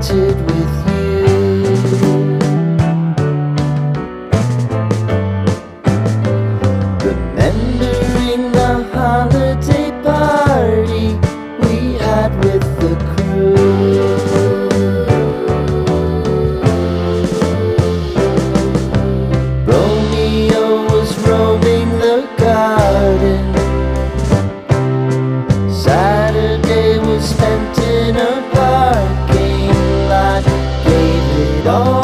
acquainted with you. Remembering the holiday party we had with the crew. Romeo was roaming the garden. Saturday was spent in a parking lot. Gave it all